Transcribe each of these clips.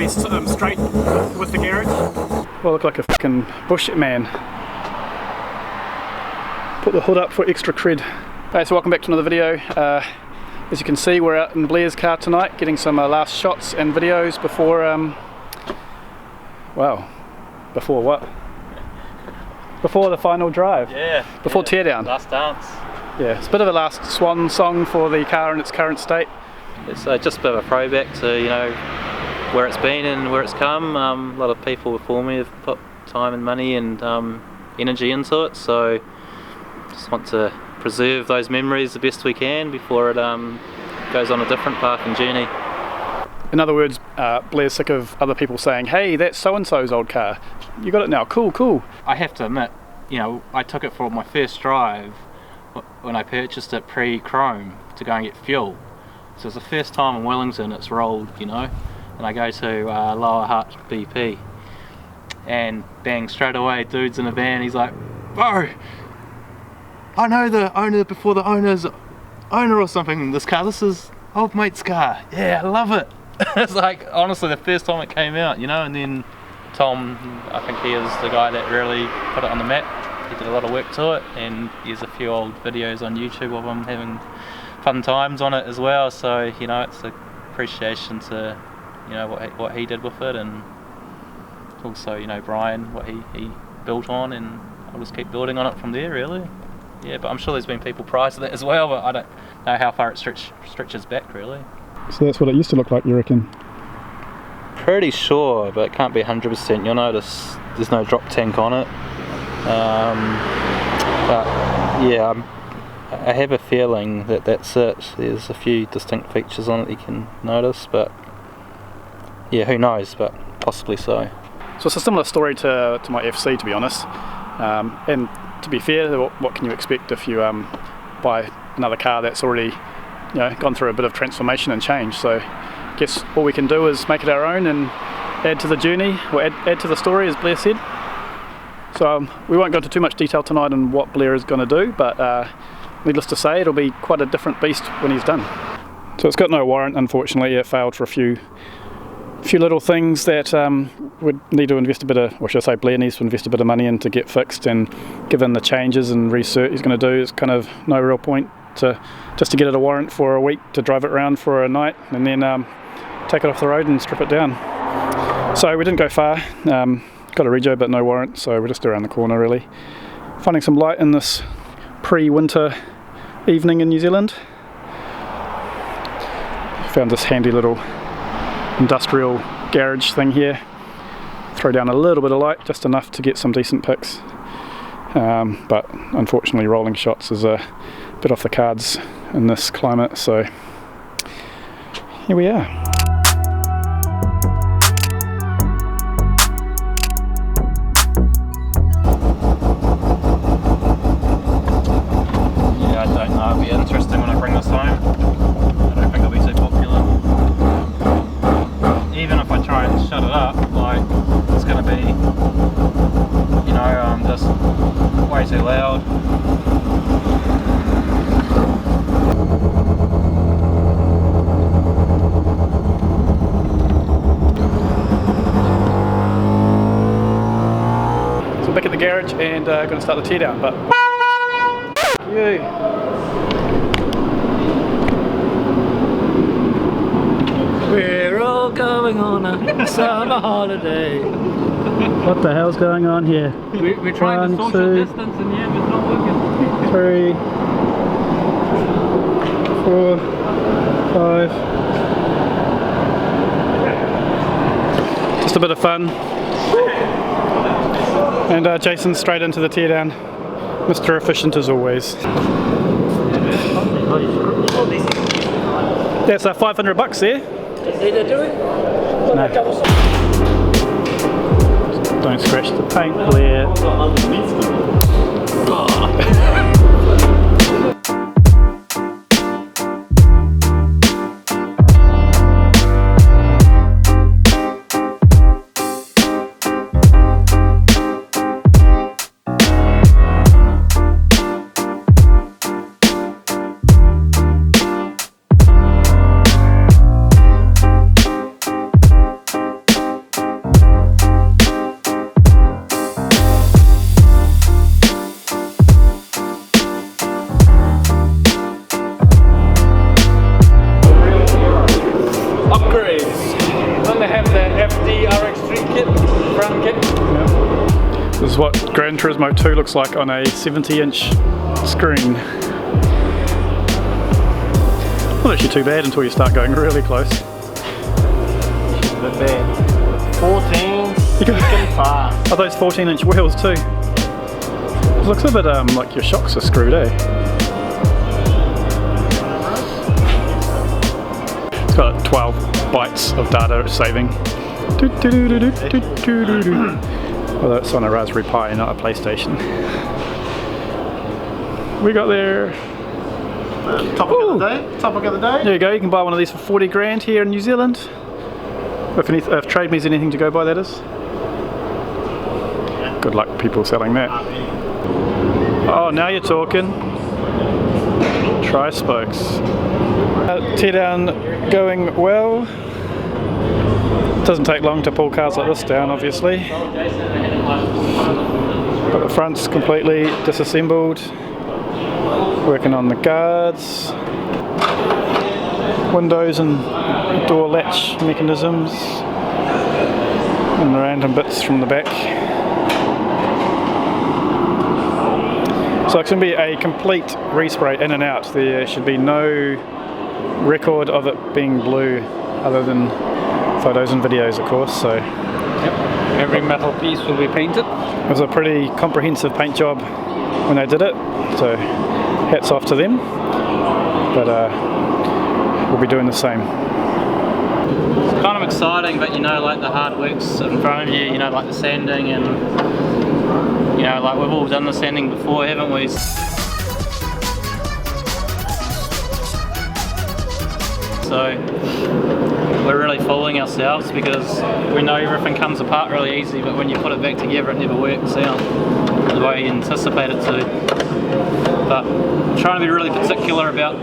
be straight with the garage. Well, I look like a fucking bush man. Put the hood up for extra cred. Okay, so welcome back to another video. As you can see, we're out in Blair's car tonight getting some last shots and videos before, before what? Before the final drive. Yeah. Before teardown. Last dance. Yeah, it's a bit of a last swan song for the car in its current state. It's just a bit of a throwback to, you know, where it's been and where it's come. A lot of people before me have put time and money and energy into it, so just want to preserve those memories the best we can before it goes on a different path and journey. In other words, Blair's sick of other people saying, hey, that's so-and-so's old car. You got it now, cool, cool. I have to admit, you know, I took it for my first drive when I purchased it pre-chrome to go and get fuel. So it's the first time in Wellington it's rolled, you know, and I go to Lower Hutt BP and bang, straight away, dude's in a van, he's like, bro, I know the owner before the owner's owner or something, this car, this is old mate's car, yeah, I love it. It's like, honestly, the first time it came out, you know, and then Tom, I think he is the guy that really put it on the map. He did a lot of work to it, and there's a few old videos on YouTube of him having fun times on it as well, so, you know, it's an appreciation to, you know, what he did with it, and also, you know, Brian, what he built on, and I'll just keep building on it from there, really. Yeah, but I'm sure there's been people prior to that as well, but I don't know how far it stretches back, really. So that's what it used to look like, you reckon? Pretty sure, but it can't be 100%. You'll notice there's no drop tank on it. But yeah, I have a feeling that that's it. There's a few distinct features on it you can notice, but yeah, who knows, but possibly so. So it's a similar story to my FC, to be honest. And to be fair, what can you expect if you buy another car that's already, you know, gone through a bit of transformation and change? So I guess all we can do is make it our own and add to the journey, or add to the story, as Blair said. So we won't go into too much detail tonight on what Blair is going to do, but needless to say, it'll be quite a different beast when he's done. So it's got no warrant, unfortunately. It failed for a few little things that would need to invest a bit of, or should I say Blair needs to invest a bit of money in to get fixed, and given the changes and research he's going to do, it's kind of no real point to just to get it a warrant for a week to drive it around for a night and then take it off the road and strip it down. So we didn't go far, got a rego but no warrant, so we're just around the corner really. Finding some light in this pre-winter evening in New Zealand. Found this handy little industrial garage thing here. Throw down a little bit of light, just enough to get some decent pics. But unfortunately rolling shots is a bit off the cards in this climate, so here we are. Yeah, I don't know, it'll be interesting when I bring this home. I don't think it'll be too popular. Even if I try and shut it up, like, it's going to be, you know, just way too loud. So back at the garage and going to start the teardown, but you. We're all going on a summer holiday. What the hell's going on here? We're trying to social distance and yeah, it's not working. 3, 4, 5. Just a bit of fun. And Jason's straight into the teardown. Mr. Efficient as always. That's $500 there. No. Don't scratch the paint, Blair. That's the RX3 kit, front kit. Yeah. This is what Gran Turismo 2 looks like on a 70-inch screen. Not actually too bad until you start going really close. Not bad. 14, fast. Are those 14-inch wheels too? It looks a bit like your shocks are screwed, eh? It's got 12 bytes of data saving. Although it's on a Raspberry Pi, not a PlayStation. We got there. Topic of the day. Topic of the day. There you go. You can buy one of these for 40 grand here in New Zealand. If trade means anything to go by, that is. Good luck, people selling that. Oh, now you're talking. Tri-spokes. Tear down going well. Doesn't take long to pull cars like this down, obviously. But the front's completely disassembled. Working on the guards, windows and door latch mechanisms, and random bits from the back. So it's going to be a complete respray in and out. There should be no record of it being blue other than photos and videos, of course. So Yep. Every metal piece will be painted. it was a pretty comprehensive paint job when they did it, so hats off to them. But we'll be doing the same. It's kind of exciting, but you know, like the hard work's in front of you, you know, like the sanding, and you know, like we've all done the sanding before, haven't we? So we're really fooling ourselves because we know everything comes apart really easy, but when you put it back together it never works out the way you anticipate it to. But I'm trying to be really particular about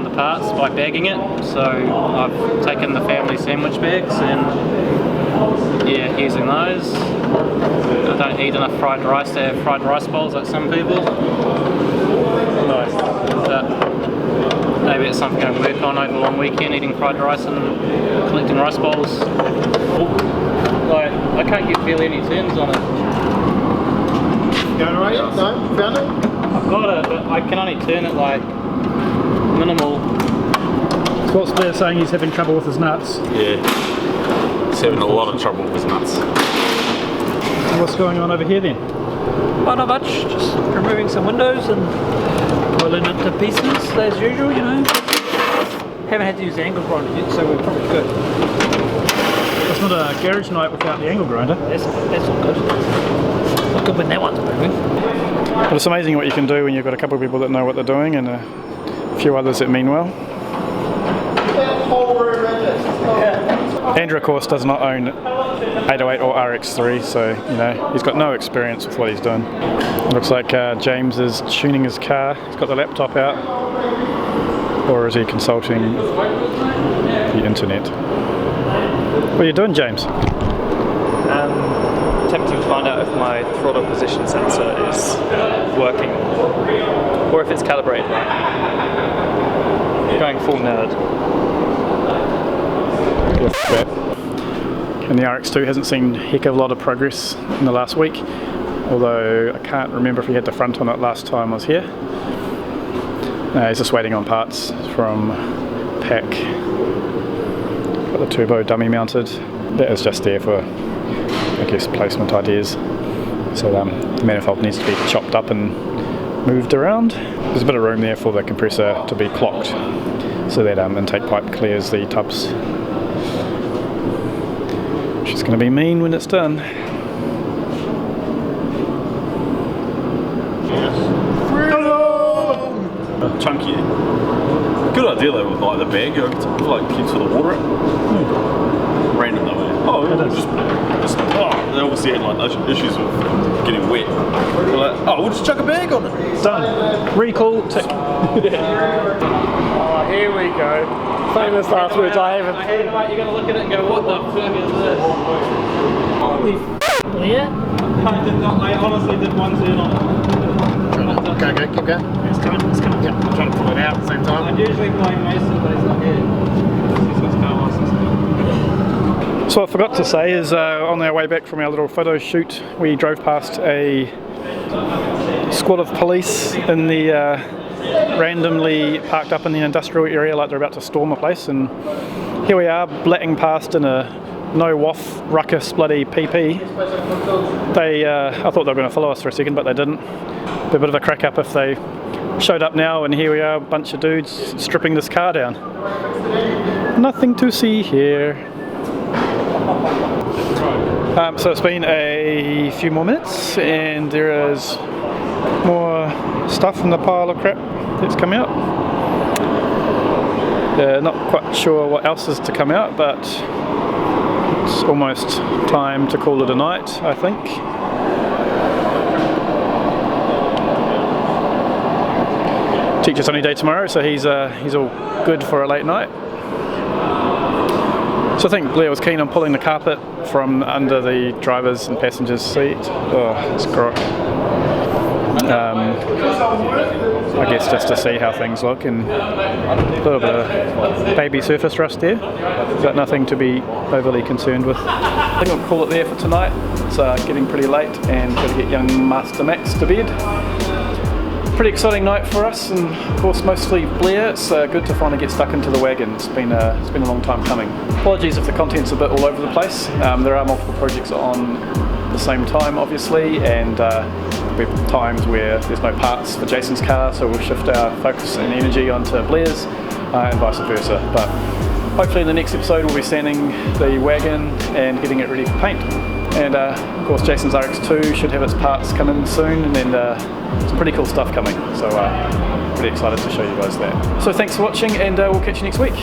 the parts by bagging it. So I've taken the family sandwich bags and yeah, using those. I don't eat enough fried rice to have fried rice bowls like some people. But maybe it's something I work on over a long weekend, eating fried rice and collecting rice bowls. Like, I can't get barely any turns on it. Going alright? No? Found it? I've got it, but I can only turn it like minimal. What's Blair saying? He's having trouble with his nuts. Yeah, he's having a lot of trouble with his nuts. What's going on over here then? Well, not much, just removing some windows and pulling it to pieces as usual, you know. Haven't had to use the angle grinder yet, so we're probably good. It's not a garage night without the angle grinder. That's not good. Not good when that one's moving. But it's amazing what you can do when you've got a couple of people that know what they're doing and a few others that mean well. Andrew, of course, does not own 808 or RX3, so you know he's got no experience with what he's doing. It looks like James is tuning his car. He's got the laptop out, or is he consulting the internet? What are you doing, James? Attempting to find out if my throttle position sensor is working or if it's calibrated right. Going full nerd. And the RX2 hasn't seen a heck of a lot of progress in the last week, although I can't remember if he had the front on it last time I was here. He's just waiting on parts from PAC. Got the turbo dummy mounted. That is just there for, I guess, placement ideas. So the manifold needs to be chopped up and moved around. There's a bit of room there for the compressor to be clocked so that intake pipe clears the tubs. Which is going to be mean when it's done. Chunky. Good idea though with like the bag, you know, to like keep to the water. Random though. Oh, just they obviously had like issues with getting wet. They're like, oh, we'll just chuck a bag on it. Done. Recall, tick. Oh, here we go. Famous last words I haven't. Hey, mate, you're gonna look at it and go, what the fuck is this? Holy yeah? I did not. I honestly did one turn on it. Okay, keep going. It's coming, it's coming. Yeah, I'm trying to pull it out at the same time. I'm usually playing Mason, but he's not here. He's got car license. So what I forgot to say is on our way back from our little photo shoot, we drove past a squad of police in the randomly parked up in the industrial area like they're about to storm a place, and here we are blatting past in a no waff ruckus bloody PP. They I thought they were going to follow us for a second, but they didn't. Be a bit of a crack up if they showed up now, and here we are, a bunch of dudes stripping this car down. Nothing to see here. So it's been a few more minutes and there is more stuff in the pile of crap that's come out. Not quite sure what else is to come out, but it's almost time to call it a night, I think. Teacher's only day tomorrow, so he's all good for a late night. So I think Blair was keen on pulling the carpet from under the driver's and passenger's seat. Oh, it's gross. I guess just to see how things look, and a little bit of baby surface rust there, but nothing to be overly concerned with. I think I'll call it there for tonight. It's getting pretty late and got to get young Master Max to bed. Pretty exciting night for us, and of course mostly Blair. It's good to finally get stuck into the wagon. It's been a long time coming. Apologies if the content's a bit all over the place. There are multiple projects on at the same time, obviously, and there'll be times where there's no parts for Jason's car, so we'll shift our focus and energy onto Blair's, and vice versa. But hopefully in the next episode we'll be sanding the wagon and getting it ready for paint. And of course Jason's RX2 should have its parts come in soon, and then some pretty cool stuff coming, so pretty excited to show you guys that. So thanks for watching, and we'll catch you next week.